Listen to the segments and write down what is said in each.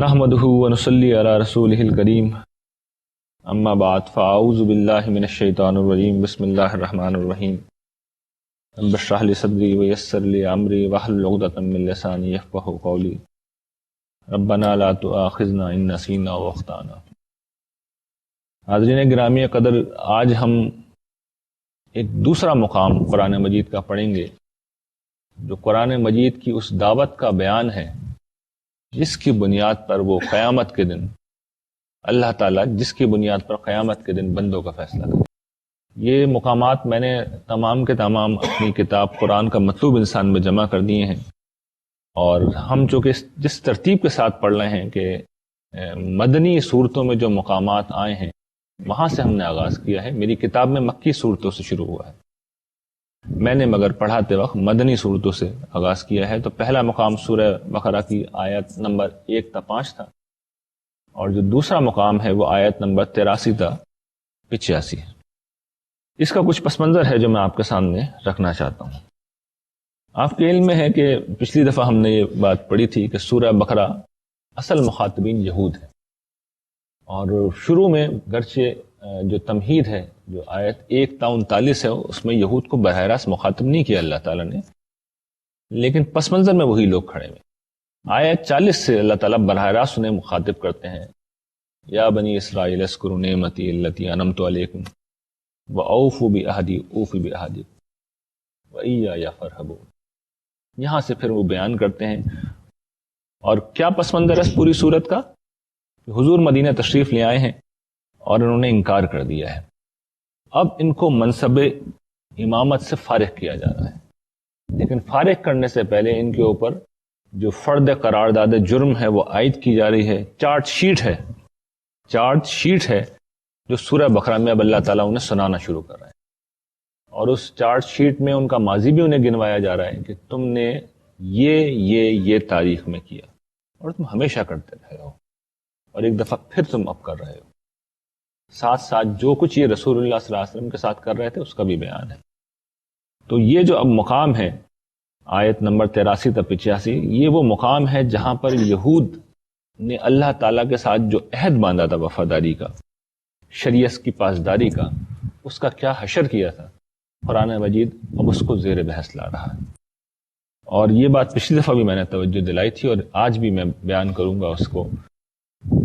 نحمده ونصلي على رسوله الكريم اما بعد فاعوذ بالله من الشيطان الرجيم بسم الله الرحمن الرحيم رب اشرح لي صدري ويسر لي امري واحلل عقدة من لساني يفقهوا قولي ربنا لا تؤاخذنا ان نسينا واخطانا۔ حاضرین گرامی قدر، آج ہم ایک دوسرا مقام قرآن مجید کا پڑھیں گے جو قرآن مجید کی اس دعوت کا بیان ہے جس کی بنیاد پر وہ قیامت کے دن اللہ تعالیٰ جس کی بنیاد پر قیامت کے دن بندوں کا فیصلہ کرے۔ یہ مقامات میں نے تمام کے تمام اپنی کتاب قرآن کا مطلوب انسان میں جمع کر دیے ہیں، اور ہم چونکہ جس ترتیب کے ساتھ پڑھ رہے ہیں کہ مدنی صورتوں میں جو مقامات آئے ہیں وہاں سے ہم نے آغاز کیا ہے۔ میری کتاب میں مکی صورتوں سے شروع ہوا ہے، میں نے مگر پڑھاتے وقت مدنی صورتوں سے آغاز کیا ہے۔ تو پہلا مقام سورہ بقرہ کی آیت نمبر 1 تا 5 تھا، اور جو دوسرا مقام ہے وہ آیت نمبر 83 تا 85 ہے۔ اس کا کچھ پس منظر ہے جو میں آپ کے سامنے رکھنا چاہتا ہوں۔ آپ کے علم میں ہے کہ پچھلی دفعہ ہم نے یہ بات پڑھی تھی کہ سورہ بقرہ اصل مخاطبین یہود ہے، اور شروع میں گرچہ جو تمہید ہے جو آیت 1 تا 39 ہے اس میں یہود کو براہ راست مخاطب نہیں کیا اللہ تعالیٰ نے، لیکن پس منظر میں وہی لوگ کھڑے ہوئے۔ آیت 40 سے اللہ تعالیٰ براہ راست انہیں مخاطب کرتے ہیں، یا بنی اسرائیل اذکروا نعمتی التی انعمت علیکم واوفوا بعہدی اوف بعہدکم وایایا فارہبون۔ یہاں سے پھر وہ بیان کرتے ہیں، اور کیا پس منظر ہے پوری صورت کا؟ حضور مدینہ تشریف لے آئے ہیں اور انہوں نے انکار کر دیا ہے۔ اب ان کو منصب امامت سے فارغ کیا جا رہا ہے، لیکن فارغ کرنے سے پہلے ان کے اوپر جو فرد قرارداد جرم ہے وہ عائد کی جا رہی ہے۔ چارج شیٹ ہے جو سورہ بقرہ میں اب اللہ تعالیٰ انہیں سنانا شروع کر رہا ہے، اور اس چارج شیٹ میں ان کا ماضی بھی انہیں گنوایا جا رہا ہے کہ تم نے یہ تاریخ میں کیا اور تم ہمیشہ کرتے رہے ہو، اور ایک دفعہ پھر تم اب کر رہے ہو۔ ساتھ ساتھ جو کچھ یہ رسول اللہ صلی اللہ علیہ وسلم کے ساتھ کر رہے تھے اس کا بھی بیان ہے۔ تو یہ جو اب مقام ہے آیت نمبر 83 تا 85، یہ وہ مقام ہے جہاں پر یہود نے اللہ تعالیٰ کے ساتھ جو عہد باندھا تھا وفاداری کا، شریعت کی پاسداری کا، اس کا کیا حشر کیا تھا، قرآن مجید اب اس کو زیر بحث لا رہا ہے۔ اور یہ بات پچھلی دفعہ بھی میں نے توجہ دلائی تھی، اور آج بھی میں بیان کروں گا اس کو،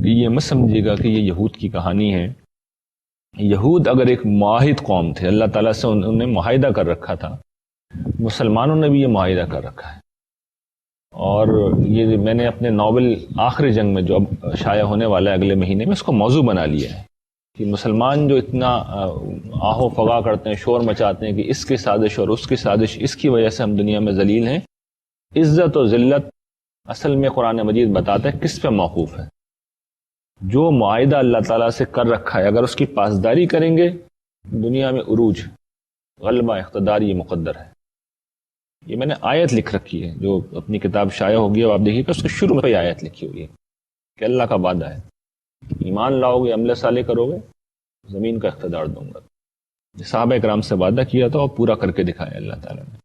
کہ یہ مت سمجھیے گا کہ یہ یہود کی کہانی ہے۔ یہود اگر ایک معاہد قوم تھے، اللہ تعالیٰ سے انہوں نے معاہدہ کر رکھا تھا، مسلمانوں نے بھی یہ معاہدہ کر رکھا ہے۔ اور یہ میں نے اپنے ناول آخری جنگ میں جو اب شائع ہونے والا ہے اگلے مہینے میں، اس کو موضوع بنا لیا ہے کہ مسلمان جو اتنا آہو فغا کرتے ہیں، شور مچاتے ہیں کہ اس کی سازش اور اس کی سازش، اس کی وجہ سے ہم دنیا میں ذلیل ہیں۔ عزت و ذلت اصل میں قرآن مجید بتاتا ہے کس پہ موقوف ہے۔ جو معاہدہ اللہ تعالیٰ سے کر رکھا ہے اگر اس کی پاسداری کریں گے، دنیا میں عروج، غلبہ، اقتدار یہ مقدر ہے۔ یہ میں نے آیت لکھ رکھی ہے جو اپنی کتاب شائع ہوگی، اور آپ دیکھیے کہ اس کے شروع میں آیت لکھی ہوئی ہے کہ اللہ کا وعدہ ہے، ایمان لاؤ گے، عمل صالح کرو گے، زمین کا اقتدار دوں گا۔ صحابہ کرام سے وعدہ کیا تھا اور پورا کر کے دکھایا اللہ تعالیٰ نے۔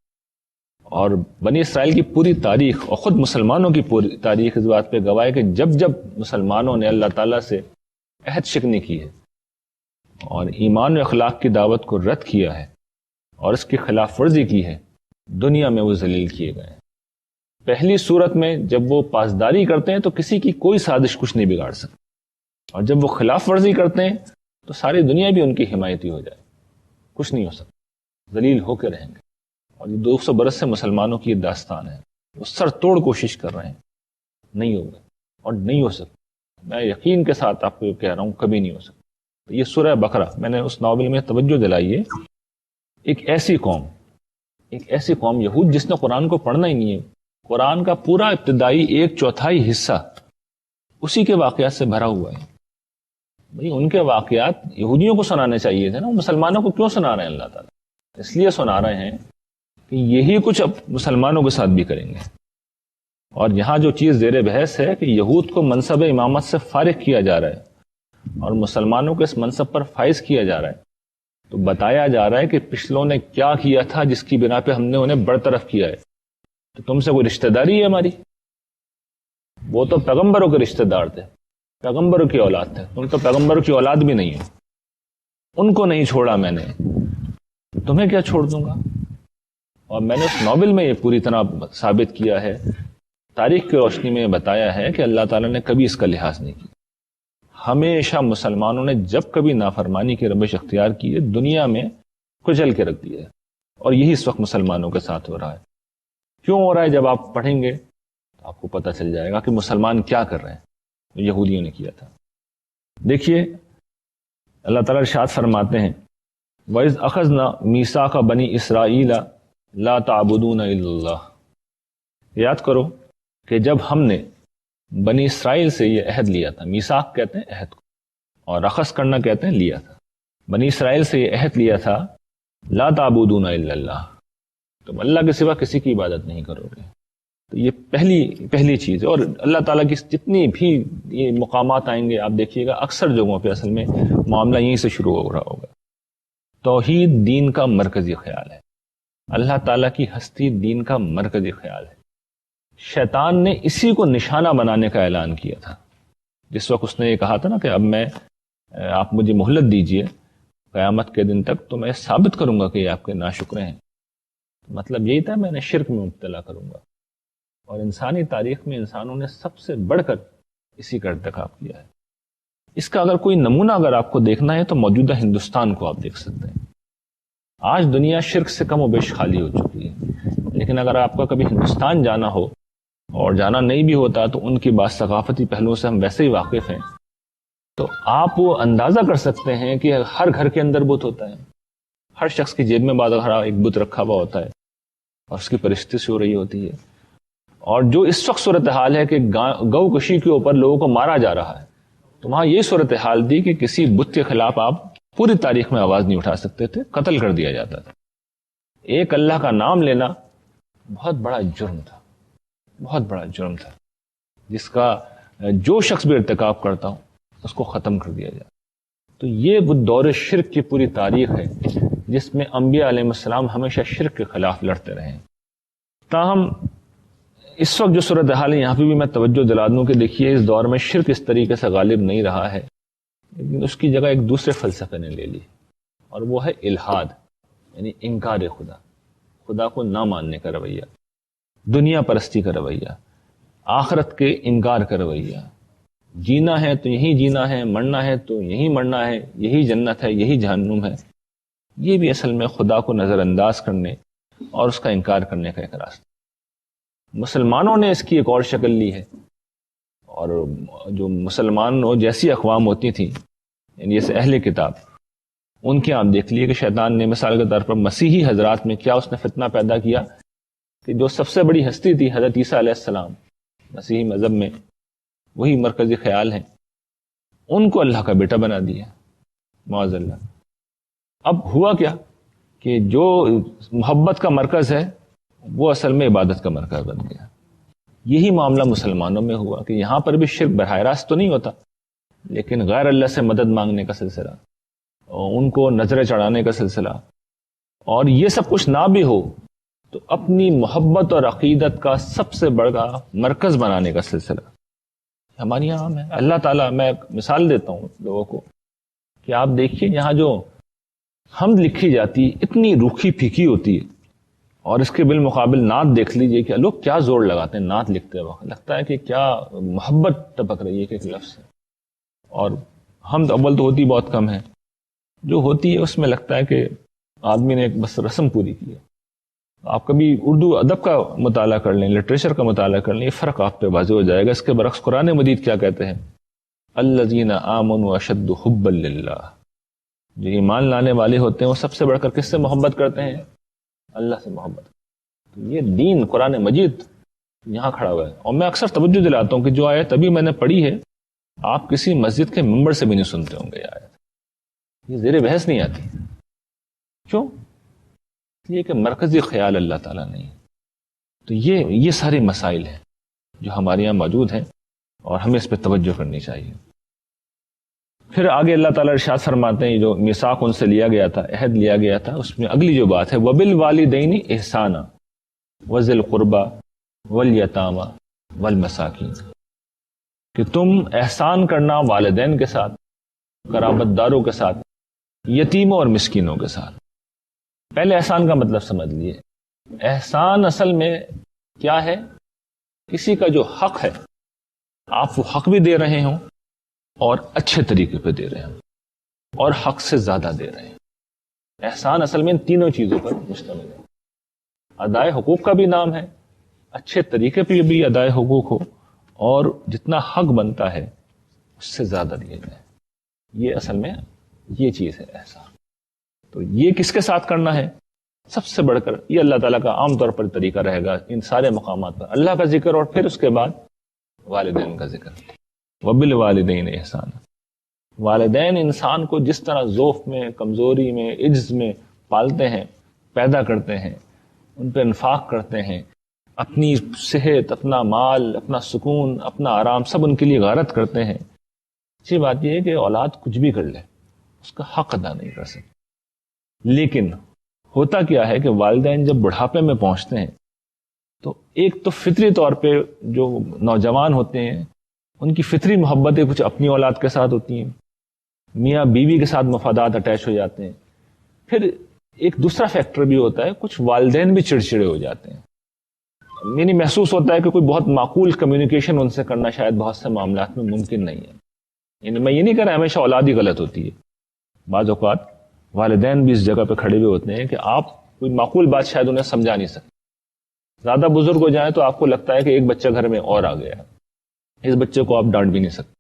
اور بنی اسرائیل کی پوری تاریخ اور خود مسلمانوں کی پوری تاریخ اس بات پہ گواہ ہے کہ جب جب مسلمانوں نے اللہ تعالیٰ سے عہد شکنی کی ہے اور ایمان و اخلاق کی دعوت کو رد کیا ہے اور اس کی خلاف ورزی کی ہے، دنیا میں وہ ذلیل کیے گئے ہیں۔ پہلی صورت میں جب وہ پاسداری کرتے ہیں تو کسی کی کوئی سازش کچھ نہیں بگاڑ سکتی، اور جب وہ خلاف ورزی کرتے ہیں تو ساری دنیا بھی ان کی حمایتی ہو جائے، کچھ نہیں ہو سکتا، ذلیل ہو کے رہیں گے۔ اور یہ 200 برس سے مسلمانوں کی یہ داستان ہے، وہ سر توڑ کوشش کر رہے ہیں، نہیں ہوگا اور نہیں ہو سکتا۔ میں یقین کے ساتھ آپ کو کہہ رہا ہوں کبھی نہیں ہو سکتا۔ تو یہ سورہ بقرہ میں نے اس ناول میں توجہ دلائی ہے، ایک ایسی قوم یہود جس نے قرآن کو پڑھنا ہی نہیں ہے، قرآن کا پورا ابتدائی 1/4 حصہ اسی کے واقعات سے بھرا ہوا ہے۔ بھئی ان کے واقعات یہودیوں کو سنانے چاہیے تھے نا، مسلمانوں کو کیوں سنا رہے ہیں اللہ تعالیٰ؟ اس لیے سنا رہے ہیں کہ یہی کچھ اب مسلمانوں کے ساتھ بھی کریں گے۔ اور یہاں جو چیز زیر بحث ہے کہ یہود کو منصب امامت سے فارغ کیا جا رہا ہے اور مسلمانوں کو اس منصب پر فائز کیا جا رہا ہے، تو بتایا جا رہا ہے کہ پچھلوں نے کیا کیا تھا جس کی بنا پہ ہم نے انہیں برطرف کیا ہے۔ تو تم سے کوئی رشتہ داری ہے ہماری؟ وہ تو پیغمبروں کے رشتہ دار تھے، پیغمبروں کی اولاد تھے، تم تو پیغمبروں کی اولاد بھی نہیں ہو، ان کو نہیں چھوڑا میں نے، تمہیں کیا چھوڑ دوں گا؟ اور میں نے اس ناول میں یہ پوری طرح ثابت کیا ہے، تاریخ کی روشنی میں بتایا ہے کہ اللہ تعالیٰ نے کبھی اس کا لحاظ نہیں کیا. ہمیشہ مسلمانوں نے جب کبھی نافرمانی کی روش اختیار کی ہے دنیا میں کچل کے رکھ دیا ہے، اور یہی اس وقت مسلمانوں کے ساتھ ہو رہا ہے. کیوں ہو رہا ہے؟ جب آپ پڑھیں گے تو آپ کو پتہ چل جائے گا کہ مسلمان کیا کر رہے ہیں، یہودیوں نے کیا تھا. دیکھیے اللہ تعالیٰ ارشاد فرماتے ہیں وَإِذْ أَخَذْنَا مِيثَاقَ بَنِي إِسْرَائِيلَ لَا تَعْبُدُونَ إِلَّا اللَّهَ. یاد کرو کہ جب ہم نے بنی اسرائیل سے یہ عہد لیا تھا، میثاق کہتے ہیں عہد کو، اور اخذ کرنا کہتے ہیں لیا تھا. بنی اسرائیل سے یہ عہد لیا تھا لا تعبدون الا اللہ، تم اللہ کے سوا کسی کی عبادت نہیں کرو گے. تو یہ پہلی چیز ہے. اور اللہ تعالیٰ کی جتنی بھی یہ مقامات آئیں گے آپ دیکھیے گا اکثر جگہوں پہ اصل میں معاملہ یہیں سے شروع ہو رہا ہوگا. توحید دین کا مرکزی خیال ہے، اللہ تعالیٰ کی ہستی دین کا مرکزی خیال ہے. شیطان نے اسی کو نشانہ بنانے کا اعلان کیا تھا. جس وقت اس نے یہ کہا تھا نا کہ اب آپ مجھے مہلت دیجئے قیامت کے دن تک تو میں ثابت کروں گا کہ یہ آپ کے ناشکرے ہیں. مطلب یہی تھا میں نے شرک میں مبتلا کروں گا. اور انسانی تاریخ میں انسانوں نے سب سے بڑھ کر اسی کا ارتکاب کیا ہے. اس کا اگر کوئی نمونہ اگر آپ کو دیکھنا ہے تو موجودہ ہندوستان کو آپ دیکھ سکتے ہیں. آج دنیا شرک سے کم و بیش خالی ہو چکی ہے، لیکن اگر آپ کا کبھی ہندوستان جانا ہو اور جانا نہیں بھی ہوتا تو ان کی بعض ثقافتی پہلوؤں سے ہم ویسے ہی واقف ہیں، تو آپ وہ اندازہ کر سکتے ہیں کہ ہر گھر کے اندر بت ہوتا ہے، ہر شخص کی جیب میں بعض ایک بت رکھا ہوا ہوتا ہے اور اس کی پرستش ہو رہی ہوتی ہے. اور جو اس وقت صورتحال ہے کہ گو کشی کے اوپر لوگوں کو مارا جا رہا ہے، تو وہاں یہ صورتحال تھی کہ کسی بت کے خلاف آپ پوری تاریخ میں آواز نہیں اٹھا سکتے تھے، قتل کر دیا جاتا تھا. ایک اللہ کا نام لینا بہت بڑا جرم تھا، بہت بڑا جرم تھا، جس کا جو شخص بھی ارتکاب کرتا ہوں اس کو ختم کر دیا جائے. تو یہ وہ دور شرک کی پوری تاریخ ہے جس میں انبیاء علیہ السلام ہمیشہ شرک کے خلاف لڑتے رہے ہیں. تاہم اس وقت جو صورتحال ہے یہاں پہ بھی میں توجہ دلا دوں کہ دیکھیے اس دور میں شرک اس طریقے سے غالب نہیں رہا ہے، لیکن اس کی جگہ ایک دوسرے فلسفے نے لے لی، اور وہ ہے الحاد، یعنی انکار خدا کو نہ ماننے کا رویہ، دنیا پرستی کا رویہ، آخرت کے انکار کا رویہ. جینا ہے تو یہی جینا ہے، مرنا ہے تو یہی مرنا ہے، یہی جنت ہے یہی جہنم ہے. یہ بھی اصل میں خدا کو نظر انداز کرنے اور اس کا انکار کرنے کا ایک راستہ. مسلمانوں نے اس کی ایک اور شکل لی ہے، اور جو مسلمانوں جیسی اقوام ہوتی تھیں یعنی جیسے اہل کتاب، ان کے آپ دیکھ لیے کہ شیطان نے مثال کے طور پر مسیحی حضرات میں کیا اس نے فتنہ پیدا کیا کہ جو سب سے بڑی ہستی تھی حضرت عیسیٰ علیہ السلام مسیحی مذہب میں، وہی مرکزی خیال ہیں، ان کو اللہ کا بیٹا بنا دیا معاذ اللہ. اب ہوا کیا کہ جو محبت کا مرکز ہے وہ اصل میں عبادت کا مرکز بن گیا. یہی معاملہ مسلمانوں میں ہوا کہ یہاں پر بھی شرک براہ راست تو نہیں ہوتا، لیکن غیر اللہ سے مدد مانگنے کا سلسلہ، ان کو نظریں چڑھانے کا سلسلہ، اور یہ سب کچھ نہ بھی ہو تو اپنی محبت اور عقیدت کا سب سے بڑا مرکز بنانے کا سلسلہ ہماری عام ہے. اللہ تعالیٰ، میں مثال دیتا ہوں لوگوں کو کہ آپ دیکھیے یہاں جو حمد لکھی جاتی اتنی روکھی پھیکی ہوتی ہے، اور اس کے بالمقابل نعت دیکھ لیجئے کہ لوگ کیا زور لگاتے ہیں نعت لکھتے وقت، لگتا ہے کہ کیا محبت ٹپک رہی ہے کہ ایک لفظ سے. اور حمد اول تو ہوتی بہت کم ہے، جو ہوتی ہے اس میں لگتا ہے کہ آدمی نے ایک بس رسم پوری کی ہے. آپ کبھی اردو ادب کا مطالعہ کر لیں، لٹریچر کا مطالعہ کر لیں، یہ فرق آپ پہ واضح ہو جائے گا. اس کے برعکس قرآن مجید کیا کہتے ہیں؟ الذین آمنوا اشد حبا للہ، جو ایمان لانے والے ہوتے ہیں وہ سب سے بڑھ کر کس سے محبت کرتے ہیں؟ اللہ سے محبت. تو یہ دین قرآن مجید یہاں کھڑا ہوا ہے. اور میں اکثر توجہ دلاتا ہوں کہ جو آیت ابھی میں نے پڑھی ہے آپ کسی مسجد کے ممبر سے بھی نہیں سنتے ہوں گے. یہ آیت یہ زیر بحث نہیں آتی. کیوں؟ یہ کہ مرکزی خیال اللہ تعالیٰ نہیں. تو یہ سارے مسائل ہیں جو ہمارے یہاں موجود ہیں اور ہمیں اس پہ توجہ کرنی چاہیے. پھر آگے اللہ تعالیٰ ارشاد فرماتے ہیں جو میثاق ان سے لیا گیا تھا، عہد لیا گیا تھا، اس میں اگلی جو بات ہے وَبِالْوَالِدَيْنِ إِحْسَانًا وَذِي الْقُرْبَى وَالْيَتَامَى وَالْمَسَاكِينَ. کہ تم احسان کرنا والدین کے ساتھ، قرابت داروں کے ساتھ، یتیموں اور مسکینوں کے ساتھ۔ پہلے احسان کا مطلب سمجھ لیے۔ احسان اصل میں کیا ہے؟ کسی کا جو حق ہے آپ وہ حق بھی دے رہے ہوں اور اچھے طریقے پہ دے رہے ہوں اور حق سے زیادہ دے رہے ہیں۔ احسان اصل میں ان تینوں چیزوں پر مشتمل ہے۔ ادائے حقوق کا بھی نام ہے، اچھے طریقے پہ بھی ادائے حقوق ہو اور جتنا حق بنتا ہے اس سے زیادہ دیا جائے۔ یہ اصل میں یہ چیز ہے احسان۔ تو یہ کس کے ساتھ کرنا ہے؟ سب سے بڑھ کر یہ اللہ تعالیٰ کا عام طور پر طریقہ رہے گا ان سارے مقامات پر، اللہ کا ذکر اور پھر اس کے بعد والدین کا ذکر۔ وبالوالدین احسان، والدین انسان کو جس طرح ذوف میں، کمزوری میں، عجز میں پالتے ہیں، پیدا کرتے ہیں، ان پہ انفاق کرتے ہیں، اپنی صحت، اپنا مال، اپنا سکون، اپنا آرام سب ان کے لیے غارت کرتے ہیں۔ اچھی بات یہ ہے کہ اولاد کچھ بھی کر لے اس کا حق ادا نہیں کر سکتی، لیکن ہوتا کیا ہے کہ والدین جب بڑھاپے میں پہنچتے ہیں تو ایک تو فطری طور پہ جو نوجوان ہوتے ہیں ان کی فطری محبتیں کچھ اپنی اولاد کے ساتھ ہوتی ہیں، میاں بیوی کے ساتھ مفادات اٹیچ ہو جاتے ہیں۔ پھر ایک دوسرا فیکٹر بھی ہوتا ہے، کچھ والدین بھی چڑچڑے ہو جاتے ہیں، یعنی محسوس ہوتا ہے کہ کوئی بہت معقول کمیونیکیشن ان سے کرنا شاید بہت سے معاملات میں ممکن نہیں ہے۔ یعنی میں یہ نہیں کہہ رہا ہمیشہ اولاد ہی غلط ہوتی ہے، بعض اوقات والدین بھی اس جگہ پہ کھڑے ہوئے ہوتے ہیں کہ آپ کوئی معقول بات شاید انہیں سمجھا نہیں سکتے۔ زیادہ بزرگ ہو جائیں تو آپ کو لگتا ہے کہ ایک بچہ گھر میں اور آ گیا، اس بچے کو آپ ڈانٹ بھی نہیں سکتے۔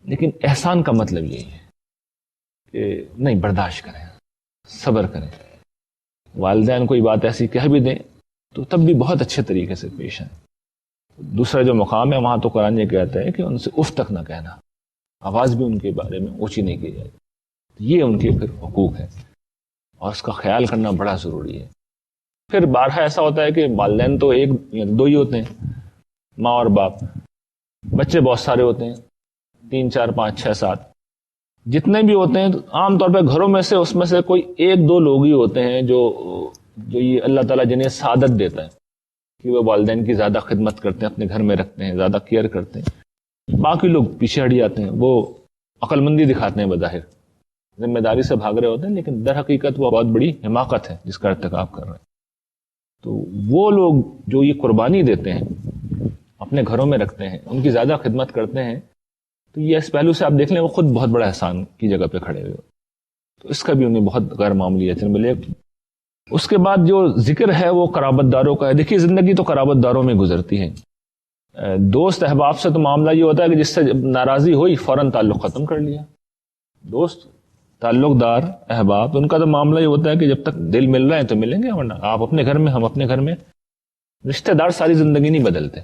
لیکن احسان کا مطلب یہی ہے کہ نہیں، برداشت کریں، صبر کریں، والدین کوئی بات ایسی کہہ بھی دیں تو تب بھی بہت اچھے طریقے سے پیش آئیں۔ دوسرا جو مقام ہے وہاں تو قرآن یہ کہتا ہے کہ ان سے اف تک نہ کہنا، آواز بھی ان کے بارے میں اونچی نہیں کی جائے۔ یہ ان کے پھر حقوق ہے اور اس کا خیال کرنا بڑا ضروری ہے۔ پھر بارہا ایسا ہوتا ہے کہ والدین تو ایک یا دو ہی ہوتے ہیں، ماں اور باپ، بچے بہت سارے ہوتے ہیں، 3 4 5 6 7 جتنے بھی ہوتے ہیں، عام طور پہ گھروں میں سے اس میں سے کوئی 1 2 لوگ ہی ہوتے ہیں جو یہ اللہ تعالیٰ جنہیں سعادت دیتا ہے کہ وہ والدین کی زیادہ خدمت کرتے ہیں، اپنے گھر میں رکھتے ہیں، زیادہ کیئر کرتے ہیں۔ باقی لوگ پیچھے ہٹ جاتے ہیں، وہ عقل مندی دکھاتے ہیں، بظاہر ذمہ داری سے بھاگ رہے ہوتے ہیں، لیکن در حقیقت وہ بہت بڑی حماقت ہے جس کا ارتکاب کر رہے ہیں۔ تو وہ لوگ جو یہ قربانی دیتے ہیں، اپنے گھروں میں رکھتے ہیں، ان کی زیادہ خدمت کرتے ہیں، تو یہ اس پہلو سے آپ دیکھ لیں وہ خود بہت بڑا احسان کی جگہ پہ کھڑے ہوئے، تو اس کا بھی انہیں بہت غیر معمولی اجر ملے۔ اس کے بعد جو ذکر ہے وہ قرابت داروں کا ہے۔ دیکھیے زندگی تو قرابت داروں میں گزرتی ہے۔ دوست احباب سے تو معاملہ یہ ہوتا ہے کہ جس سے ناراضی ہوئی فوراً تعلق ختم کر لیا۔ دوست، تعلق دار، احباب، ان کا تو معاملہ یہ ہوتا ہے کہ جب تک دل مل رہے ہیں تو ملیں گے، ورنہ آپ اپنے گھر میں، ہم اپنے گھر میں۔ رشتہ دار ساری زندگی نہیں بدلتے۔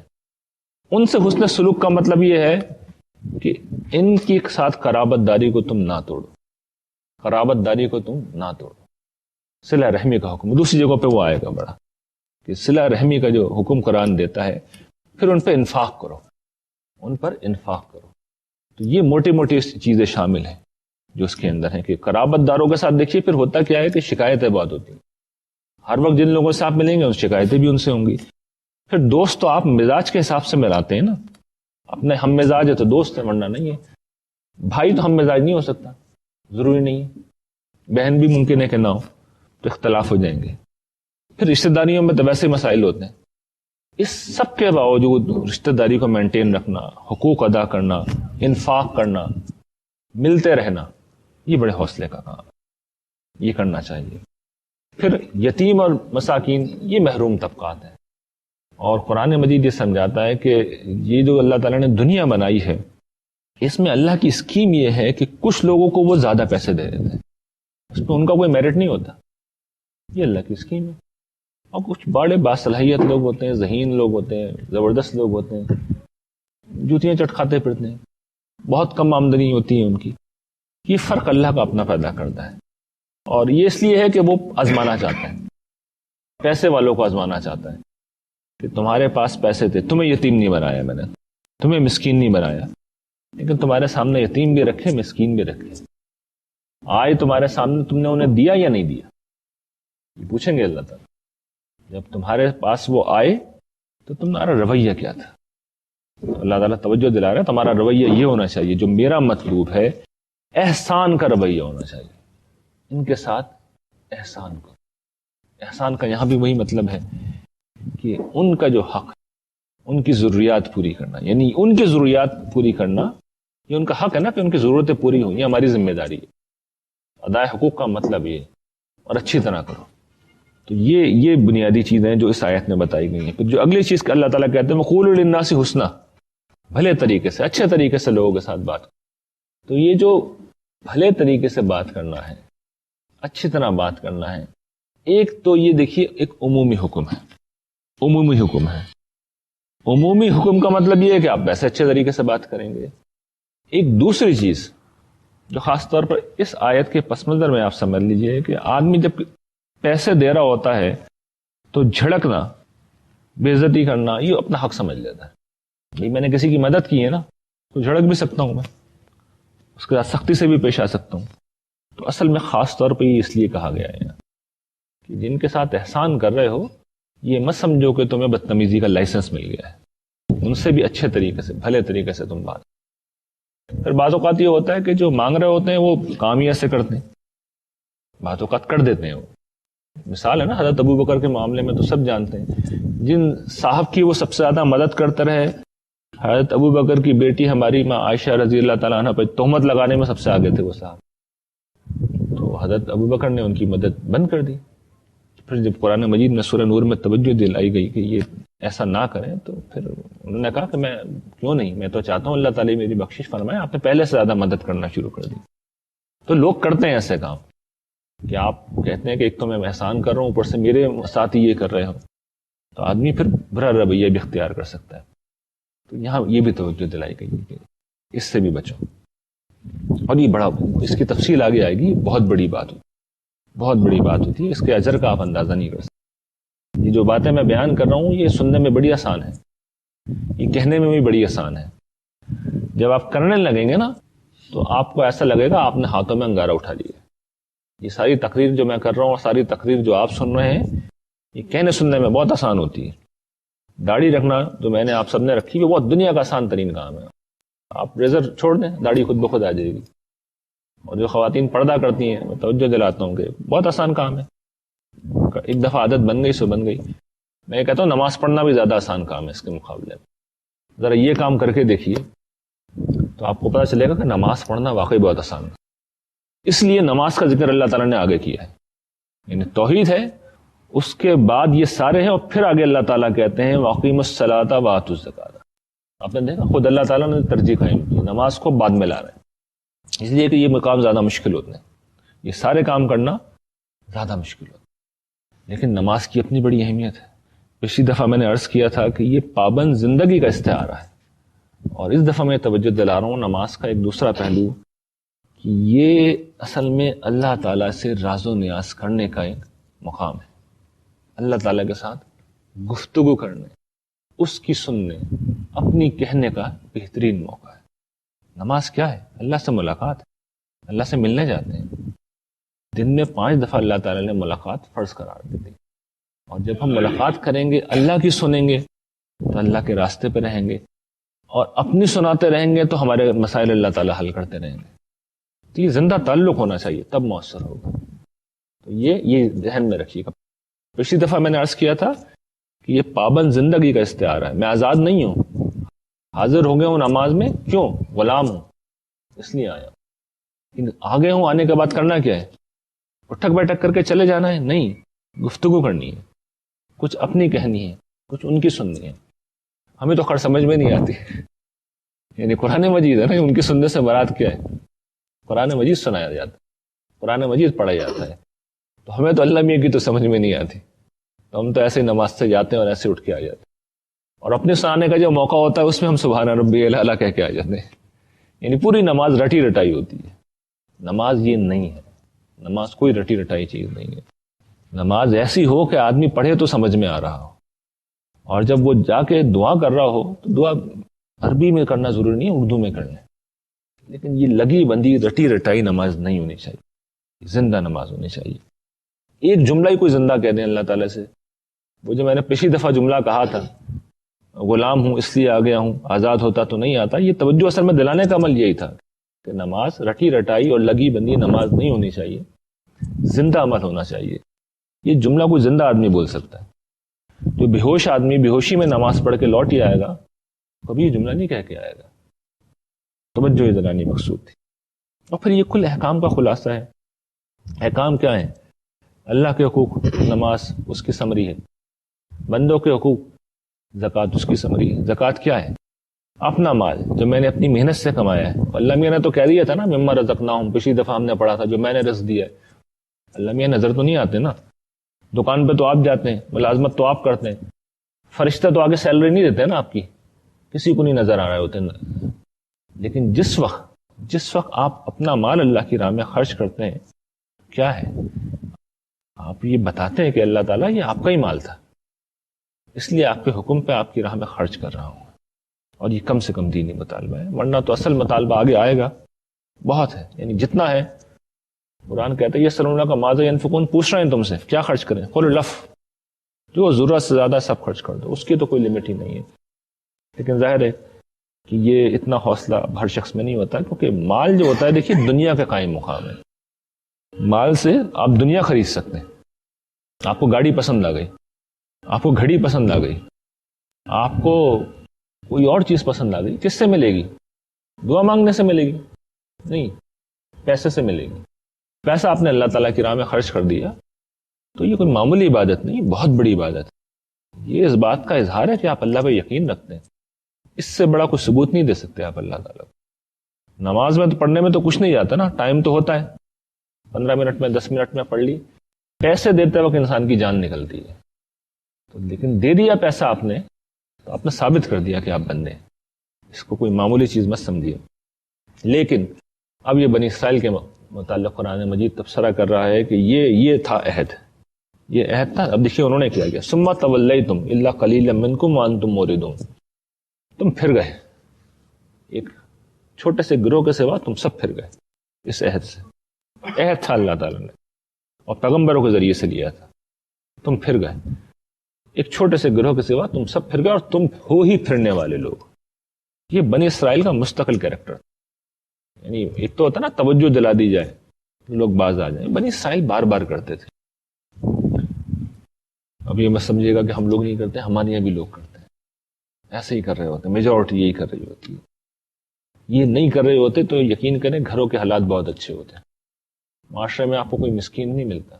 ان سے حسن سلوک کا مطلب یہ ہے کہ ان کی ساتھ قرابت داری کو تم نہ توڑو، قرابت داری کو تم نہ توڑو۔ صلہ رحمی کا حکم دوسری جگہوں پہ وہ آئے گا بڑا، کہ صلہ رحمی کا جو حکم قرآن دیتا ہے، پھر ان پہ انفاق کرو، ان پر انفاق کرو۔ تو یہ موٹی موٹی چیزیں شامل ہیں جو اس کے اندر ہیں کہ قرابت داروں کے ساتھ دیکھیے پھر ہوتا کیا ہے کہ شکایتیں بہت ہوتی ہیں۔ ہر وقت جن لوگوں سے آپ ملیں گے ان شکایتیں بھی ان سے ہوں گی۔ پھر دوست تو آپ مزاج کے حساب سے ملاتے ہیں نا، اپنے ہم مزاج ہے تو دوست ہے، ورنہ نہیں ہے۔ بھائی تو ہم مزاج نہیں ہو سکتا، ضروری نہیں ہے، بہن بھی ممکن ہے کہ نہ ہو، تو اختلاف ہو جائیں گے۔ پھر رشتہ داریوں میں تو ویسے مسائل ہوتے ہیں۔ اس سب کے باوجود رشتہ داری کو مینٹین رکھنا، حقوق ادا کرنا، انفاق کرنا، ملتے رہنا، یہ بڑے حوصلے کا کام ہے، یہ کرنا چاہیے۔ پھر یتیم اور مساکین یہ محروم طبقات ہیں، اور قرآن مجید یہ سمجھاتا ہے کہ یہ جو اللہ تعالیٰ نے دنیا بنائی ہے، اس میں اللہ کی اسکیم یہ ہے کہ کچھ لوگوں کو وہ زیادہ پیسے دے دیتے ہیں، اس میں ان کا کوئی میرٹ نہیں ہوتا، یہ اللہ کی اسکیم ہے۔ اور کچھ بڑے باصلاحیت لوگ ہوتے ہیں، ذہین لوگ ہوتے ہیں، زبردست لوگ ہوتے ہیں، جوتیاں چٹ کھاتے پھرتے ہیں، بہت کم آمدنی ہوتی ہے ان کی۔ یہ فرق اللہ کا اپنا پیدا کرتا ہے، اور یہ اس لیے ہے کہ وہ آزمانا چاہتا ہے، پیسے والوں کو آزمانا چاہتا ہے کہ تمہارے پاس پیسے تھے، تمہیں یتیم نہیں بنایا میں نے، تمہیں مسکین نہیں بنایا، لیکن تمہارے سامنے یتیم بھی رکھے، مسکین بھی رکھے، آئے تمہارے سامنے، تم نے انہیں دیا یا نہیں دیا، یہ پوچھیں گے اللہ تعالیٰ۔ جب تمہارے پاس وہ آئے تو تمہارا رویہ کیا تھا، اللہ تعالیٰ توجہ دلا رہا ہے تمہارا رویہ یہ ہونا چاہیے جو میرا مطلوب ہے، احسان کا رویہ ہونا چاہیے، ان کے ساتھ احسان کو. احسان کا یہاں بھی وہی مطلب ہے کہ ان کا جو حق ہے ان کی ضروریات پوری کرنا، یعنی ان کی ضروریات پوری کرنا یہ ان کا حق ہے نا کہ ان کی ضرورتیں پوری ہوں، یہ ہماری ذمہ داری ہے. ادائے حقوق کا مطلب یہ، اور اچھی طرح کرو. تو یہ بنیادی چیزیں جو اس آیت میں بتائی گئی ہیں. پھر جو اگلی چیز کہ اللہ تعالیٰ کہتے ہیں وَقُولُوا لِلنَّاسِ حُسْنًا، بھلے طریقے سے، اچھے طریقے سے لوگوں کے ساتھ بات. تو یہ جو بھلے طریقے سے بات کرنا ہے، اچھی طرح بات کرنا ہے، ایک تو یہ دیکھیے ایک عمومی حکم ہے. عمومی حکم ہے. عمومی حکم کا مطلب یہ ہے کہ آپ ویسے اچھے طریقے سے بات کریں گے. ایک دوسری چیز جو خاص طور پر اس آیت کے پس منظر میں آپ سمجھ لیجئے کہ آدمی جب پیسے دے رہا ہوتا ہے تو جھڑکنا، بے عزتی کرنا یہ اپنا حق سمجھ لیتا ہے. بھائی میں نے کسی کی مدد کی ہے نا تو جھڑک بھی سکتا ہوں، میں اس کے ساتھ سختی سے بھی پیش آ سکتا ہوں. تو اصل میں خاص طور پہ یہ اس لیے کہا گیا ہے کہ جن کے ساتھ احسان کر رہے ہو یہ مت سمجھو کہ تمہیں بدتمیزی کا لائسنس مل گیا ہے. ان سے بھی اچھے طریقے سے، بھلے طریقے سے تم بات. پھر بعض اوقات یہ ہوتا ہے کہ جو مانگ رہے ہوتے ہیں وہ کام ہی ایسے کرتے ہیں، بعض اوقات کر دیتے ہیں. وہ مثال ہے نا حضرت ابو بکر کے معاملے میں تو سب جانتے ہیں، جن صاحب کی وہ سب سے زیادہ مدد کرتے رہے، حضرت ابو بکر کی بیٹی ہماری ماں عائشہ رضی اللہ تعالیٰ عنہ پہ تہمت لگانے میں سب سے آگے تھے وہ صاحب. تو حضرت ابو بکر نے ان کی مدد بند کر دی. پھر جب قرآن مجید میں سورہ نور میں توجہ دلائی گئی کہ یہ ایسا نہ کریں تو پھر انہوں نے کہا کہ میں کیوں نہیں، میں تو چاہتا ہوں اللہ تعالیٰ میری بخشش فرمائے، آپ نے پہلے سے زیادہ مدد کرنا شروع کر دی. تو لوگ کرتے ہیں ایسے کام کہ آپ کہتے ہیں کہ ایک تو میں احسان کر رہا ہوں اوپر سے میرے ساتھ ہی یہ کر رہے ہو، تو آدمی پھر برا رویہ بھی اختیار کر سکتا ہے. تو یہاں یہ بھی توجہ دلائی گئی کہ اس سے بھی بچو. اور یہ بڑا، اس کی تفصیل آگے آئے گی، بہت بڑی بات ہوتی، بہت بڑی بات ہوتی ہے، اس کے اجر کا آپ اندازہ نہیں کر سکتے. یہ جو باتیں میں بیان کر رہا ہوں یہ سننے میں بڑی آسان ہے، یہ کہنے میں بھی بڑی آسان ہے. جب آپ کرنے لگیں گے نا تو آپ کو ایسا لگے گا آپ نے ہاتھوں میں انگارہ اٹھا لیا. یہ ساری تقریر جو میں کر رہا ہوں اور ساری تقریر جو آپ سن رہے ہیں یہ کہنے سننے میں بہت آسان ہوتی ہے. داڑھی رکھنا جو میں نے آپ سب نے رکھی ہے بہت دنیا کا آسان ترین کام ہے. آپ ریزر چھوڑ دیں، داڑھی خود بخود آ جائے گی. اور جو خواتین پردہ کرتی ہیں میں توجہ دلاتا ہوں کہ بہت آسان کام ہے. ایک دفعہ عادت بن گئی سو بن گئی. میں یہ کہتا ہوں نماز پڑھنا بھی زیادہ آسان کام ہے اس کے مقابلے میں. ذرا یہ کام کر کے دیکھیے تو آپ کو پتہ چلے گا کہ نماز پڑھنا واقعی بہت آسان ہے. اس لیے نماز کا ذکر اللہ تعالیٰ نے آگے کیا ہے. یعنی توحید ہے، اس کے بعد یہ سارے ہیں، اور پھر آگے اللہ تعالیٰ کہتے ہیں وَأَقِیمُوا الصَّلَاةَ وَآتُوا الزَّکَاةَ. آپ نے دیکھا خود اللہ تعالیٰ نے ترجیح قائم کی، نماز کو بعد میں لا رہے ہیں اس لیے کہ یہ مقام زیادہ مشکل ہوتے ہیں، یہ سارے کام کرنا زیادہ مشکل ہوتا ہے. لیکن نماز کی اپنی بڑی اہمیت ہے. پچھلی دفعہ میں نے عرض کیا تھا کہ یہ پابند زندگی کا استعارہ ہے، اور اس دفعہ میں توجہ دلا رہا ہوں نماز کا ایک دوسرا پہلو کہ یہ اصل میں اللہ تعالیٰ سے راز و نیاز کرنے کا ایک مقام ہے. اللہ تعالیٰ کے ساتھ گفتگو کرنے، اس کی سننے، اپنی کہنے کا بہترین موقع ہے. نماز کیا ہے؟ اللہ سے ملاقات ہے. اللہ سے ملنے جاتے ہیں. دن میں 5 دفعہ اللہ تعالیٰ نے ملاقات فرض قرار دی تھی. اور جب ہم ملاقات کریں گے اللہ کی سنیں گے تو اللہ کے راستے پہ رہیں گے، اور اپنی سناتے رہیں گے تو ہمارے مسائل اللہ تعالیٰ حل کرتے رہیں گے. تو یہ زندہ تعلق ہونا چاہیے تب مؤثر ہوگا. تو یہ ذہن میں رکھیے گا. پچھلی دفعہ میں نے عرض کیا تھا کہ یہ پابند زندگی کا استعارہ ہے. میں آزاد نہیں ہوں، حاضر ہو گیا ہوں نماز میں. کیوں؟ غلام ہوں اس لیے آیا. آگے ہوں، آنے کے بعد کرنا کیا ہے؟ اٹھک بیٹھک کر کے چلے جانا ہے؟ نہیں، گفتگو کرنی ہے، کچھ اپنی کہنی ہے، کچھ ان کی سننی ہے. ہمیں تو خیر سمجھ میں نہیں آتی. یعنی قرآن مجید ہے نا، ان کی سننے سے مراد کیا ہے؟ قرآن مجید سنایا جاتا ہے، قرآن مجید پڑھا جاتا ہے. تو ہمیں تو اللہ میاں کی تو سمجھ میں نہیں آتی، تو ہم تو ایسے نماز سے جاتے ہیں اور ایسے اٹھ کے آ جاتے ہیں. اور اپنے سنانے کا جو موقع ہوتا ہے اس میں ہم سبحان ربی الاعلیٰ کہہ کے آ جاتے ہیں. یعنی پوری نماز رٹی رٹائی ہوتی ہے. نماز یہ نہیں ہے، نماز کوئی رٹی رٹائی چیز نہیں ہے. نماز ایسی ہو کہ آدمی پڑھے تو سمجھ میں آ رہا ہو، اور جب وہ جا کے دعا کر رہا ہو تو دعا عربی میں کرنا ضروری نہیں ہے، اردو میں کرنا ہے. لیکن یہ لگی بندی رٹی رٹائی نماز نہیں ہونی چاہیے، زندہ نماز ہونی چاہیے. ایک جملہ ہی کوئی زندہ کہہ دیں اللہ تعالیٰ سے. وہ جو میں نے پچھلی دفعہ جملہ کہا تھا غلام ہوں اس لیے آ گیا ہوں، آزاد ہوتا تو نہیں آتا. یہ توجہ اصل میں دلانے کا عمل یہی تھا کہ نماز رٹی رٹائی اور لگی بندی نماز نہیں ہونی چاہیے، زندہ عمل ہونا چاہیے. یہ جملہ کوئی زندہ آدمی بول سکتا ہے. جو بے ہوش آدمی بے ہوشی میں نماز پڑھ کے لوٹ ہی آئے گا، کبھی یہ جملہ نہیں کہہ کے آئے گا. توجہ دلانی مقصود تھی. اور پھر یہ کل احکام کا خلاصہ ہے. احکام کیا ہیں؟ اللہ کے حقوق نماز اس کی سمری ہے، بندوں کے حقوق زکوٰۃ اس کی سمری ہے. زکوٰۃ کیا ہے؟ اپنا مال جو میں نے اپنی محنت سے کمایا ہے. اللہ میاں نے تو کہہ دیا تھا نا، مما رزقناہم، پچھلی دفعہ ہم نے پڑھا تھا جو میں نے رزق دیا ہے. اللہ میاں نظر تو نہیں آتے نا، دکان پہ تو آپ جاتے ہیں، ملازمت تو آپ کرتے ہیں، فرشتہ تو آگے سیلری نہیں دیتے نا آپ کی، کسی کو نہیں نظر آ رہے ہوتے. لیکن جس وقت آپ اپنا مال اللہ کی راہ میں خرچ کرتے ہیں، کیا ہے؟ آپ یہ بتاتے ہیں کہ اللہ تعالیٰ یہ آپ کا ہی مال تھا، اس لیے آپ کے حکم پہ آپ کی راہ میں خرچ کر رہا ہوں. اور یہ کم سے کم دینی مطالبہ ہے، ورنہ تو اصل مطالبہ آگے آئے گا، بہت ہے. یعنی جتنا ہے، قرآن کہتا ہے یہ سلونا کا ماذا ینفقون، پوچھ رہے ہیں تم سے کیا خرچ کریں، قل لف، جو ضرورت سے زیادہ سب خرچ کر دو، اس کی تو کوئی لمٹ ہی نہیں ہے. لیکن ظاہر ہے کہ یہ اتنا حوصلہ ہر شخص میں نہیں ہوتا، کیونکہ مال جو ہوتا ہے دیکھیے دنیا کا قائم مقام ہے. مال سے آپ دنیا خرید سکتے ہیں. آپ کو گاڑی پسند آ گئی، آپ کو گھڑی پسند آ گئی، آپ کو کوئی اور چیز پسند آ گئی، کس سے ملے گی؟ دعا مانگنے سے ملے گی؟ نہیں، پیسے سے ملے گی. پیسہ آپ نے اللہ تعالیٰ کی راہ میں خرچ کر دیا تو یہ کوئی معمولی عبادت نہیں، بہت بڑی عبادت ہے. یہ اس بات کا اظہار ہے کہ آپ اللہ پہ یقین رکھتے ہیں. اس سے بڑا کوئی ثبوت نہیں دے سکتے آپ اللہ تعالیٰ کو. نماز میں تو پڑھنے میں تو کچھ نہیں جاتا نا، ٹائم تو ہوتا ہے، 15 منٹ میں 10 منٹ میں پڑھ لی. پیسے دیتے وقت انسان کی جان نکلتی ہے. تو لیکن دے دیا پیسہ آپ نے تو آپ نے ثابت کر دیا کہ آپ بندے ہیں. اس کو کوئی معمولی چیز مت سمجھیے. لیکن اب یہ بنی اسرائیل کے متعلق قرآن مجید تبصرہ کر رہا ہے کہ یہ تھا عہد، یہ عہد تھا. اب دیکھیے انہوں نے کیا کیا، ثم تولیتم الا قلیلا منکم وانتم موردون، تم پھر گئے، ایک چھوٹے سے گروہ کے سوا تم سب پھر گئے اس عہد سے. عہد تھا اللہ تعالیٰ نے اور پیغمبروں کے ذریعے سے لیا تھا. تم پھر گئے، ایک چھوٹے سے گروہ کے سوا تم سب پھر گئے، اور تم ہو ہی پھرنے والے لوگ. یہ بنی اسرائیل کا مستقل کیریکٹر. یعنی ایک تو ہوتا نا توجہ دلا دی جائے لوگ باز آ جائیں، بنی اسرائیل بار بار کرتے تھے. اب یہ مت سمجھیے گا کہ ہم لوگ نہیں کرتے، ہمارے یہاں بھی لوگ کرتے ہیں، ایسے ہی کر رہے ہوتے ہیں، میجورٹی یہی کر رہی ہوتی ہے. یہ نہیں کر رہے ہوتے تو یقین کریں گھروں کے حالات بہت اچھے ہوتے ہیں. معاشرے میں آپ کو کوئی مسکین نہیں ملتا،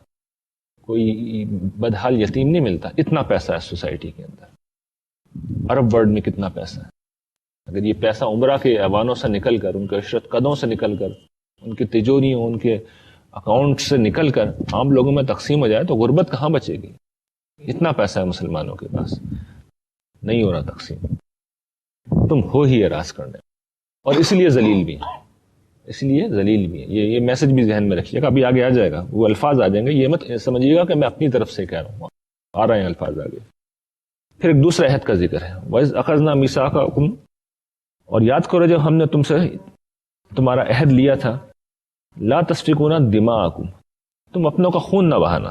کوئی بدحال یتیم نہیں ملتا. اتنا پیسہ ہے سوسائٹی کے اندر. عرب ورلڈ میں کتنا پیسہ ہے. اگر یہ پیسہ عمرہ کے ایوانوں سے نکل کر، ان کے عشرت قدوں سے نکل کر، ان کی تجوریوں، ان کے اکاؤنٹ سے نکل کر عام لوگوں میں تقسیم ہو جائے تو غربت کہاں بچے گی؟ اتنا پیسہ ہے مسلمانوں کے پاس، نہیں ہو رہا تقسیم. تم ہو ہی اراض کرنے، اور اس لیے ذلیل بھی ہیں، اس لیے ذلیل بھی ہیں. یہ میسج بھی ذہن میں رکھیے گا، ابھی آگے آ جائے گا، وہ الفاظ آ جائیں گے. یہ مت سمجھیے گا کہ میں اپنی طرف سے کہہ رہا ہوں، آ رہے ہیں الفاظ آگے. پھر ایک دوسرے عہد کا ذکر ہے، وَإِذْ أَخَذْنَا مِيثَاقَكُمْ، اور یاد کرو جب ہم نے تم سے تمہارا عہد لیا تھا، لا تسفکون دماءکم، تم اپنوں کا خون نہ بہانا،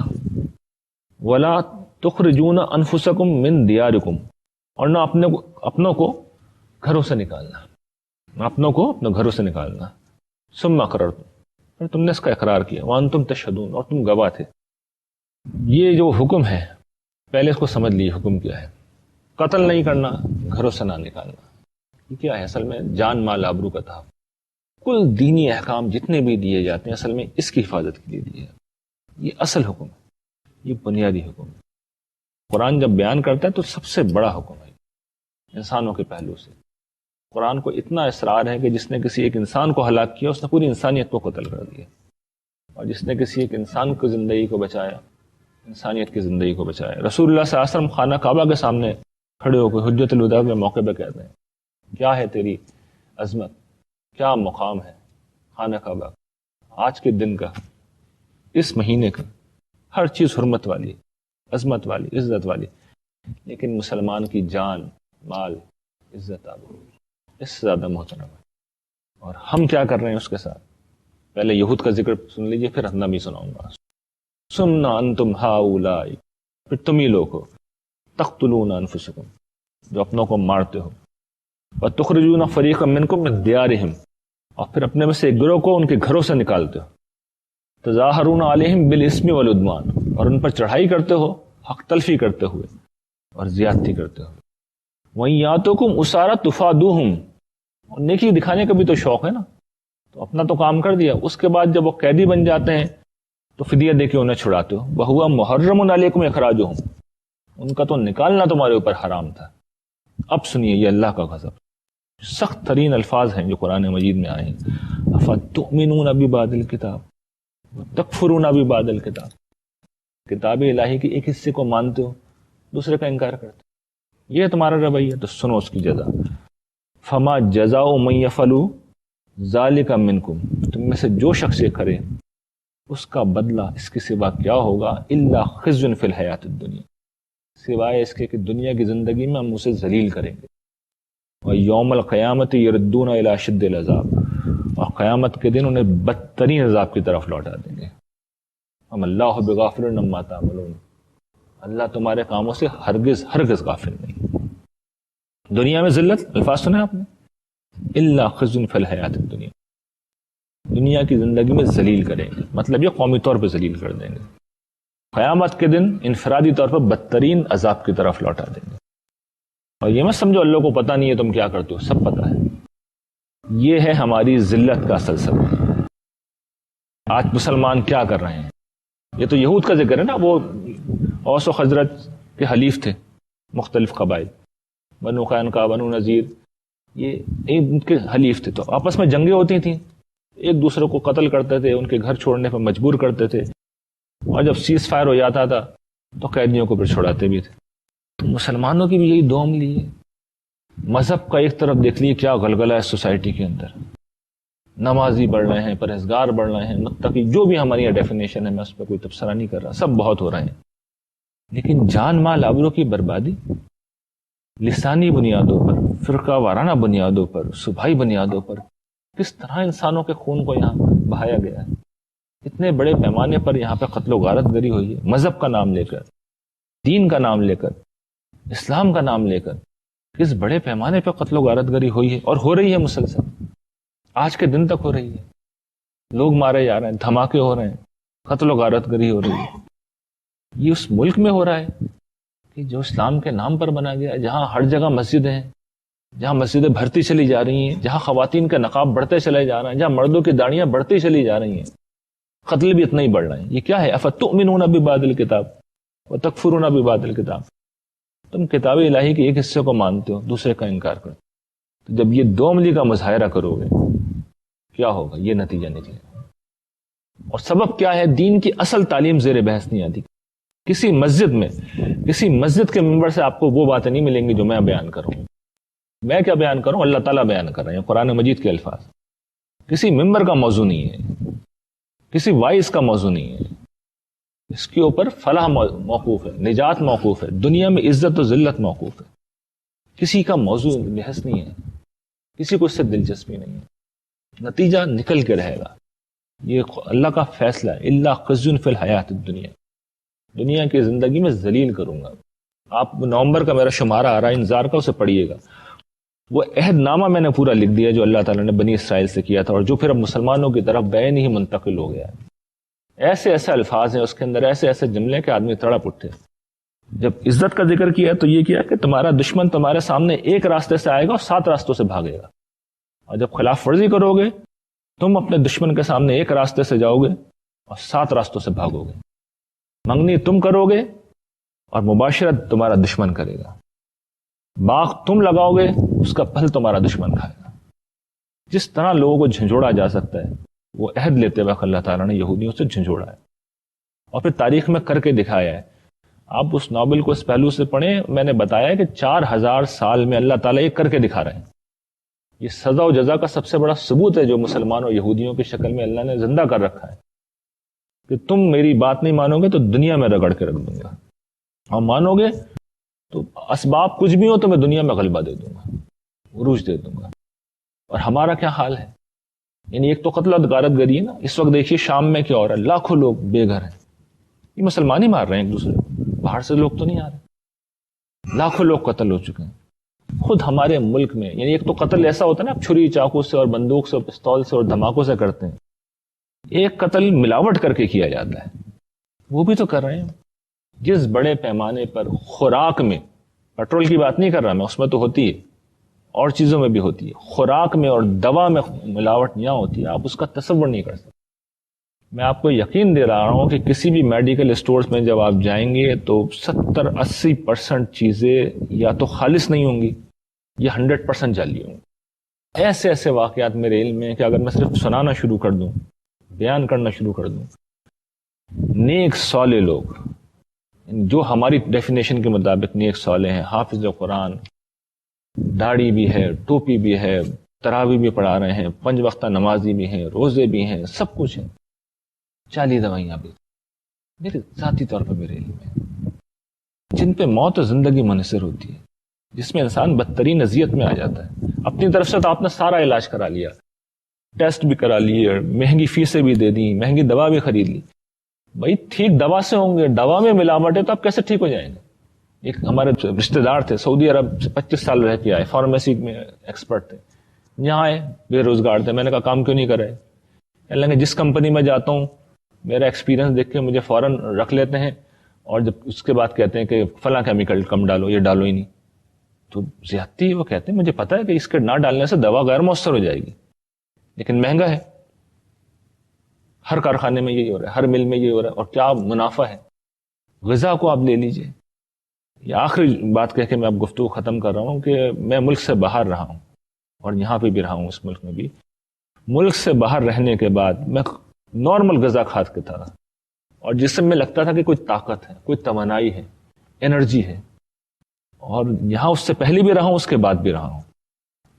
ولا تخرجون انفسکم من دیارکم، اور نہ اپنوں کو گھروں سے نکالنا، اپنوں کو اپنے گھروں سے نکالنا. ثم اقررتم، اور تم نے اس کا اقرار کیا، وانتم تشہدون، اور تم گواہ تھے. یہ جو حکم ہے پہلے اس کو سمجھ لیے، حکم کیا ہے؟ قتل نہیں کرنا، گھروں سے نہ نکالنا. یہ کیا ہے؟ اصل میں جان مال آبرو کا تحفظ. کل دینی احکام جتنے بھی دیے جاتے ہیں اصل میں اس کی حفاظت کے لیے دیے. یہ اصل حکم ہے، یہ بنیادی حکم ہے. قرآن جب بیان کرتا ہے تو سب سے بڑا حکم ہے انسانوں کے پہلو سے. قرآن کو اتنا اصرار ہے کہ جس نے کسی ایک انسان کو ہلاک کیا اس نے پوری انسانیت کو قتل کر دیا، اور جس نے کسی ایک انسان کو زندگی کو بچایا، انسانیت کی زندگی کو بچایا. رسول اللہ صلی اللہ علیہ وسلم خانہ کعبہ کے سامنے کھڑے ہو کے حجت الوداع کے موقع پہ کہتے ہیں کیا ہے تیری عظمت، کیا مقام ہے خانہ کعبہ، آج کے دن کا، اس مہینے کا، ہر چیز حرمت والی، عظمت والی، عزت والی. لیکن مسلمان کی جان، مال، عزت آبرو اس سے زیادہ محترم ہے. اور ہم کیا کر رہے ہیں اس کے ساتھ؟ پہلے یہود کا ذکر سن لیجئے، پھر میں بھی سناؤں گا. سننا انتم ہاؤلائی، پھر تم ہی لوگ ہو، تقتلون انفسکم، جو اپنوں کو مارتے ہو، وَتُخْرِجُونَ فَرِيقًا مِّنْكُم مِّن دِيَارِهِمْ، اور پھر اپنے میں سے ایک گروہ کو ان کے گھروں سے نکالتے ہو، تَظَاهَرُونَ عَلَيْهِمْ بِالْإِثْمِ وَالْعُدْوَانِ، اور ان پر چڑھائی کرتے ہو حق تلفی کرتے ہوئے اور زیادتی کرتے ہوئے، وَإِن يَأْتُوكُمْ أُسَارَىٰ تُفَادُوهُمْ، اور نیکی دکھانے کا بھی تو شوق ہے نا، تو اپنا تو کام کر دیا، اس کے بعد جب وہ قیدی بن جاتے ہیں تو فدیہ دے کے انہیں چھڑاتے ہو، وَهُوَ مُحَرَّمٌ عَلَيْكُمْ إِخْرَاجُهُمْ، ان کا تو نکالنا تمہارے اوپر حرام تھا۔ اب سنیے یہ اللہ کا غضب، سخت ترین الفاظ ہیں جو قرآن مجید میں آئے ہیں، أَفَتُؤْمِنُونَ بِبَعْضِ الْكِتَابِ وَتَكْفُرُونَ بِبَعْضِ الْكِتَابِ، کتاب الہی کے ایک حصے کو مانتے ہو، دوسرے کا انکار کرتے ہو، یہ تمہارا رویہ، تو سنو اس کی جزا، فما جزاء من يفعل ذلك منكم، تم میں سے جو شخص یہ کرے اس کا بدلہ اس کے سوا کیا ہوگا، الا خزي في الحیات الدنیا، سوائے اس کے کہ دنیا کی زندگی میں ہم اسے ذلیل کریں گے، ویوم القیامت یردون الی اشد العذاب، اور قیامت کے دن انہیں بدترین عذاب کی طرف لوٹا دیں گے، ہم اللہ بغافل عما تعملون، اللہ تمہارے کاموں سے ہرگز ہرگز غافل نہیں۔ دنیا میں ذلت، الفاظ سنے آپ نے، الا خزي في الحیات الدنیا، دنیا کی زندگی میں ذلیل کریں گے، مطلب یہ قومی طور پہ ذلیل کر دیں گے، قیامت کے دن انفرادی طور پر بدترین عذاب کی طرف لوٹا دیں گے۔ اور یہ مت سمجھو اللہ کو پتہ نہیں ہے تم کیا کرتے ہو، سب پتہ ہے، یہ ہے ہماری ذلت کا سلسلہ۔ آج مسلمان کیا کر رہے ہیں، یہ تو یہود کا ذکر ہے نا، وہ اوس و خزرج کے حلیف تھے، مختلف قبائل، بنو قینقاع، بنو نذیر، یہ ان کے حلیف تھے، تو آپس میں جنگیں ہوتی تھیں، ایک دوسرے کو قتل کرتے تھے، ان کے گھر چھوڑنے پر مجبور کرتے تھے، اور جب سیز فائر ہو جاتا تھا تو قیدیوں کو پھر چھڑاتے بھی تھے۔ تو مسلمانوں کی بھی یہی دوم لی ہے، مذہب کا ایک طرف دیکھ لیے کیا غلغلہ ہے سوسائٹی کے اندر، نمازی بڑھ رہے ہیں، پرہیزگار بڑھ رہے ہیں، متقی، جو بھی ہماری یہ ڈیفینیشن ہے، میں اس پہ کوئی تبصرہ نہیں کر رہا، سب بہت ہو رہے ہیں، لیکن جان مال آبرو کی بربادی لسانی بنیادوں پر، فرقہ وارانہ بنیادوں پر، صوبائی بنیادوں پر، کس طرح انسانوں کے خون کو یہاں بہایا گیا ہے، اتنے بڑے پیمانے پر یہاں پہ قتل و غارت گری ہوئی ہے، مذہب کا نام لے کر، دین کا نام لے کر، اسلام کا نام لے کر، کس بڑے پیمانے پہ قتل و غارت گری ہوئی ہے، اور ہو رہی ہے مسلسل، آج کے دن تک ہو رہی ہے، لوگ مارے جا رہے ہیں، دھماکے ہو رہے ہیں، قتل و غارت گری ہو رہی ہے۔ یہ اس ملک میں ہو رہا ہے کہ جو اسلام کے نام پر بنا گیا ہے، جہاں ہر جگہ مسجدیں ہیں، جہاں مسجدیں بڑھتی چلی جا رہی ہیں، جہاں خواتین کے نقاب بڑھتے چلے جا رہے ہیں، جہاں مردوں کی داڑیاں بڑھتی چلی جا رہی ہیں، قتل بھی اتنا ہی بڑھ رہے ہیں۔ یہ کیا ہے؟ افتؤمنون ببعض الکتاب وتکفرون ببعض الکتاب، تم کتاب الہی کے ایک حصے کو مانتے ہو، دوسرے کا انکار کرتے ہو، تو جب یہ دوملی کا مظاہرہ کرو گے کیا ہوگا، یہ نتیجہ نکلے گا۔ اور سبب کیا ہے؟ دین کی اصل تعلیم زیر بحث نہیں آتی۔ کسی مسجد میں، کسی مسجد کے ممبر سے آپ کو وہ باتیں نہیں ملیں گی جو میں بیان کروں، میں کیا بیان کروں، اللہ تعالیٰ بیان کر رہے ہیں، قرآن مجید کے الفاظ، کسی ممبر کا موضوع نہیں ہے، کسی وائس کا موضوع نہیں ہے، اس کے اوپر فلاح موقوف ہے، نجات موقوف ہے، دنیا میں عزت و ذلت موقوف ہے، کسی کا موضوع بحث نہیں ہے، کسی کو اس سے دلچسپی نہیں ہے، نتیجہ نکل کے رہے گا، یہ اللہ کا فیصلہ ہے، الا خزي في الحیات الدنیا، دنیا کی زندگی میں ذلیل کروں گا۔ آپ نومبر کا میرا شمارہ آ رہا ہے انذار کا، اسے پڑھیے گا، وہ عہد نامہ میں نے پورا لکھ دیا جو اللہ تعالیٰ نے بنی اسرائیل سے کیا تھا، اور جو پھر اب مسلمانوں کی طرف بین ہی منتقل ہو گیا ہے۔ ایسے ایسے الفاظ ہیں اس کے اندر، ایسے ایسے جملے کہ آدمی تڑپ اٹھتے۔ جب عزت کا ذکر کیا تو یہ کیا کہ تمہارا دشمن تمہارے سامنے ایک راستے سے آئے گا اور 7 راستوں سے بھاگے گا، اور جب خلاف ورزی کرو گے تم اپنے دشمن کے سامنے ایک راستے سے جاؤ گے اور 7 راستوں سے بھاگو گے، منگنی تم کرو گے اور مباشرت تمہارا دشمن کرے گا، باغ تم لگاؤ گے اس کا پھل تمہارا دشمن کھائے گا۔ جس طرح لوگوں کو جھنجھوڑا جا سکتا ہے وہ عہد لیتے وقت اللہ تعالیٰ نے یہودیوں سے جھنجھوڑا ہے، اور پھر تاریخ میں کر کے دکھایا ہے۔ آپ اس ناول کو اس پہلو سے پڑھیں، میں نے بتایا کہ 4000 سال میں اللہ تعالیٰ یہ کر کے دکھا رہے ہیں۔ یہ سزا و جزا کا سب سے بڑا ثبوت ہے جو مسلمانوں اور یہودیوں کی شکل میں اللہ نے زندہ کر رکھا ہے، کہ تم میری بات نہیں مانو گے تو دنیا میں رگڑ کے رکھ دوں گا، اور مانو گے تو اسباب کچھ بھی ہو تو میں دنیا میں غلبہ دے دوں گا، عروج دے دوں گا۔ اور ہمارا کیا حال ہے؟ یعنی ایک تو قتل و غارت گری ہے نا، اس وقت دیکھیے شام میں کیا ہو رہا ہے، لاکھوں لوگ بے گھر ہیں، یہ مسلمان ہی مار رہے ہیں ایک دوسرے کو، باہر سے لوگ تو نہیں آ رہے، لاکھوں لوگ قتل ہو چکے ہیں، خود ہمارے ملک میں یعنی ایک تو قتل ایسا ہوتا ہے نا، آپ چھری چاقو سے اور بندوق سے اور پستول سے اور دھماکوں سے کرتے ہیں، ایک قتل ملاوٹ کر کے کیا جاتا ہے، وہ بھی تو کر رہے ہیں. جس بڑے پیمانے پر خوراک میں، پیٹرول کی بات نہیں کر رہا میں، اس میں تو ہوتی ہے، اور چیزوں میں بھی ہوتی ہے، خوراک میں اور دوا میں ملاوٹ یہاں ہوتی ہے، آپ اس کا تصور نہیں کر سکتے. میں آپ کو یقین دے رہا ہوں کہ کسی بھی میڈیکل اسٹورز میں جب آپ جائیں گے تو 70-80% چیزیں یا تو خالص نہیں ہوں گی یا 100% جعلی ہوں گی. ایسے ایسے واقعات میرے علم میں کہ اگر میں صرف سنانا شروع کر دوں، بیان کرنا شروع کر دوں، نیک صالح لوگ جو ہماری ڈیفینیشن کے مطابق نیک صالح ہیں، حافظ قرآن، داڑھی بھی ہے، ٹوپی بھی ہے، تراویح بھی پڑھا رہے ہیں، 5 وقتہ نمازی بھی ہیں، روزے بھی ہیں، سب کچھ ہے، 40 دوائیاں بھی میرے ذاتی طور پر میرے علم میں، جن پہ موت و زندگی منحصر ہوتی ہے، جس میں انسان بدترین اذیت میں آ جاتا ہے. اپنی طرف سے تو آپ نے سارا علاج کرا لیا، ٹیسٹ بھی کرا لیے، مہنگی فیسیں بھی دے دیں، مہنگی دوا بھی خرید لی. بھائی ٹھیک دوا سے ہوں گے، دوا میں ملاوٹ ہے تو آپ کیسے ٹھیک ہو جائیں گے؟ ایک ہمارے رشتے دار تھے، سعودی عرب سے 25 سال رہ کے آئے، فارمیسی میں ایکسپرٹ تھے، یہاں آئے بے روزگار تھے. میں نے کہا کام کیوں نہیں کر رہے؟ کہنے لگے جس کمپنی میں جاتا ہوں میرا ایکسپیرینس دیکھ کے مجھے فوراً رکھ لیتے ہیں، اور جب اس کے بعد کہتے ہیں کہ فلاں کیمیکل کم ڈالو، یہ ڈالو ہی نہیں. تو زیادتی وہ کہتے ہیں مجھے پتا ہے کہ اس کے نہ ڈالنے سے دوا غیر مؤثر ہو جائے گی، لیکن مہنگا ہے، ہر کارخانے میں یہی ہو رہا ہے، ہر مل میں یہی ہو رہا ہے، اور کیا منافع ہے. غذا کو آپ لے لیجئے. یہ آخری بات کہہ کے میں اب گفتگو ختم کر رہا ہوں کہ میں ملک سے باہر رہا ہوں، اور یہاں پہ بھی رہا ہوں، اس ملک میں بھی. ملک سے باہر رہنے کے بعد میں نارمل غذا کھاد کے تھا، اور جسم میں لگتا تھا کہ کوئی طاقت ہے، کوئی توانائی ہے، انرجی ہے. اور یہاں اس سے پہلے بھی رہا ہوں، اس کے بعد بھی رہا ہوں.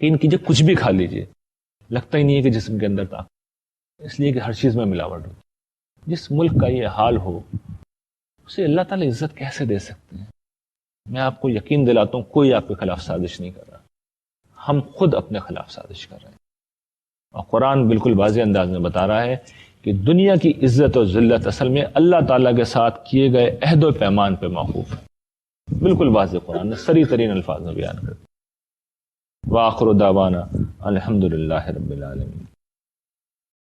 ان کیجئے کچھ بھی کھا لیجئے، لگتا ہی نہیں ہے کہ جسم کے اندر طاقت، اس لیے کہ ہر چیز میں ملاوٹ ہوتی. جس ملک کا یہ حال ہو اسے اللہ تعالی عزت کیسے دے سکتے ہیں؟ میں آپ کو یقین دلاتا ہوں کوئی آپ کے خلاف سازش نہیں کر رہا، ہم خود اپنے خلاف سازش کر رہے ہیں. اور قرآن بالکل واضح انداز میں بتا رہا ہے کہ دنیا کی عزت و ذلت اصل میں اللہ تعالیٰ کے ساتھ کیے گئے عہد و پیمان پہ موقوف ہے. بالکل واضح قرآن نے صریح ترین الفاظ میں بیان کر دیا. وآخر دعوانا الحمدللہ رب العالمین.